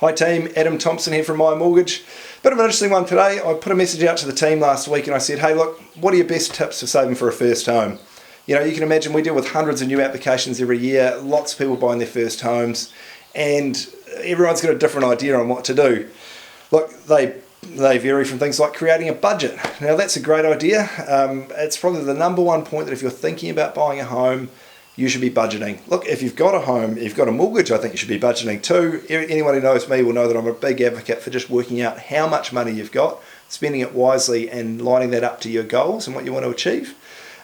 Hi team, Adam Thompson here from My Mortgage. Bit of an interesting one today. I put a message out to the team last week and I said, hey look, what are your best tips for saving for a first home? You know, you can imagine we deal with hundreds of new applications every year, lots of people buying their first homes, and everyone's got a different idea on what to do. Look, they vary from things like creating a budget. Now that's a great idea. It's probably the number one point that if you're thinking about buying a home, you should be budgeting. Look, if you've got a home, you've got a mortgage, I think you should be budgeting too. Anyone who knows me will know that I'm a big advocate for just working out how much money you've got, spending it wisely and lining that up to your goals and what you want to achieve.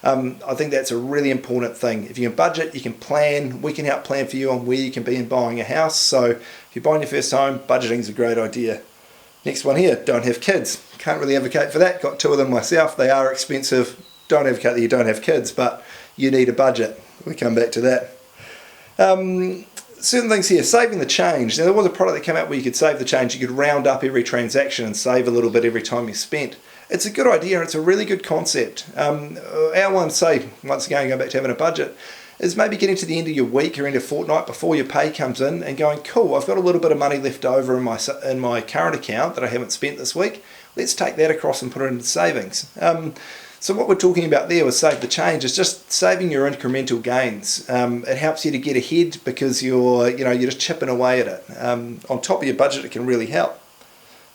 I think that's a really important thing. If you can budget, you can plan. We can help plan for you on where you can be in buying a house. So if you're buying your first home, budgeting is a great idea. Next one here, don't have kids. Can't really advocate for that. Got two of them myself. They are expensive. Don't advocate that you don't have kids, but you need a budget. We come back to that. Certain things here, saving the change. Now there was a product that came out where you could save the change. You could round up every transaction and save a little bit every time you spent. It's a good idea. It's a really good concept. Our one, say, once again, going back to having a budget, is maybe getting to the end of your week or end of fortnight before your pay comes in and going, cool, I've got a little bit of money left over in my current account that I haven't spent this week. Let's take that across and put it into savings. So what we're talking about there with save the change is just saving your incremental gains. It helps you to get ahead because you're just chipping away at it. On top of your budget, it can really help.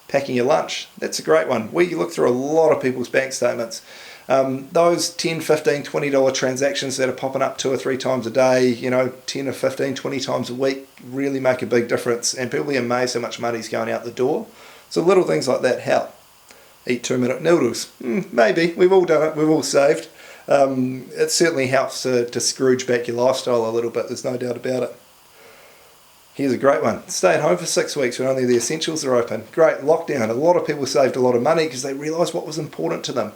Packing your lunch, that's a great one. We look through a lot of people's bank statements. Those $10, $15, $20 transactions that are popping up 2 or 3 times a day, 10 or 15, 20 times a week really make a big difference, and people are amazed how much money's going out the door. So little things like that help. Eat 2-minute noodles. Maybe. We've all done it. We've all saved. It certainly helps to scrooge back your lifestyle a little bit. There's no doubt about it. Here's a great one. Stay at home for 6 weeks when only the essentials are open. Great. Lockdown. A lot of people saved a lot of money because they realised what was important to them.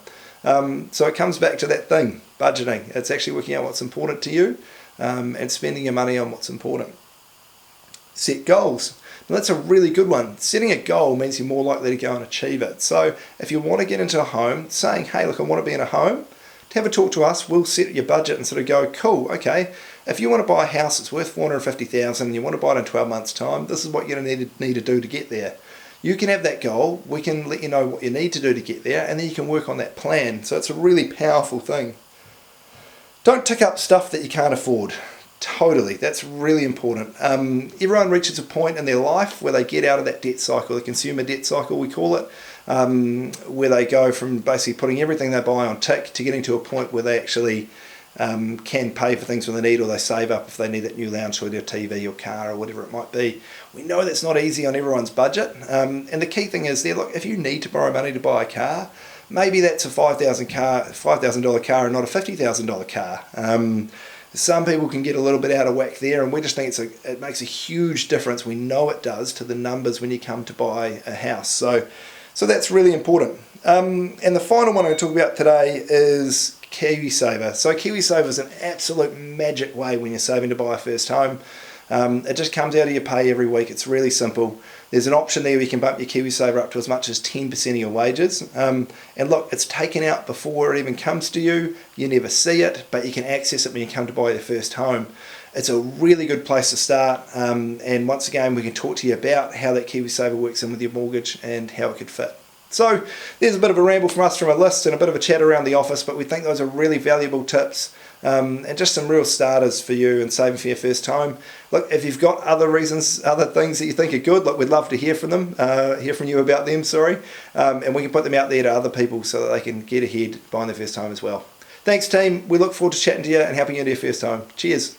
So it comes back to that thing, budgeting. It's actually working out what's important to you and spending your money on what's important. Set goals. Now that's a really good one. Setting a goal means you're more likely to go and achieve it. So if you want to get into a home, saying, hey, look, I want to be in a home, to have a talk to us, we'll set your budget and sort of go, cool, okay, if you want to buy a house that's worth $450,000 and you want to buy it in 12 months' time, this is what you're going to need to do to get there. You can have that goal, we can let you know what you need to do to get there, and then you can work on that plan. So it's a really powerful thing. Don't tick up stuff that you can't afford. Totally, that's really important. Everyone reaches a point in their life where they get out of that debt cycle, the consumer debt cycle we call it, where they go from basically putting everything they buy on tick to getting to a point where they actually can pay for things when they need, or they save up if they need that new lounge suite or TV or car or whatever it might be. We know that's not easy on everyone's budget, and the key thing is there, look, if you need to borrow money to buy a car, maybe that's a $5,000 car and not a $50,000 car. Some people can get a little bit out of whack there, and we just think it makes a huge difference. We know it does to the numbers when you come to buy a house. So that's really important. And the final one I'm going to talk about today is Kiwisaver. So Kiwisaver is an absolute magic way when you're saving to buy a first home. It just comes out of your pay every week. It's really simple. There's an option there where you can bump your Kiwisaver up to as much as 10% of your wages. And look, it's taken out before it even comes to you. You never see it, but you can access it when you come to buy your first home. It's a really good place to start. And once again, we can talk to you about how that Kiwisaver works in with your mortgage and how it could fit. So there's a bit of a ramble from us from a list and a bit of a chat around the office, but we think those are really valuable tips and just some real starters for you and saving for your first home. Look, if you've got other reasons, other things that you think are good, look, we'd love to hear from you about them, and we can put them out there to other people so that they can get ahead buying their first home as well. Thanks team, we look forward to chatting to you and helping you into your first home. Cheers.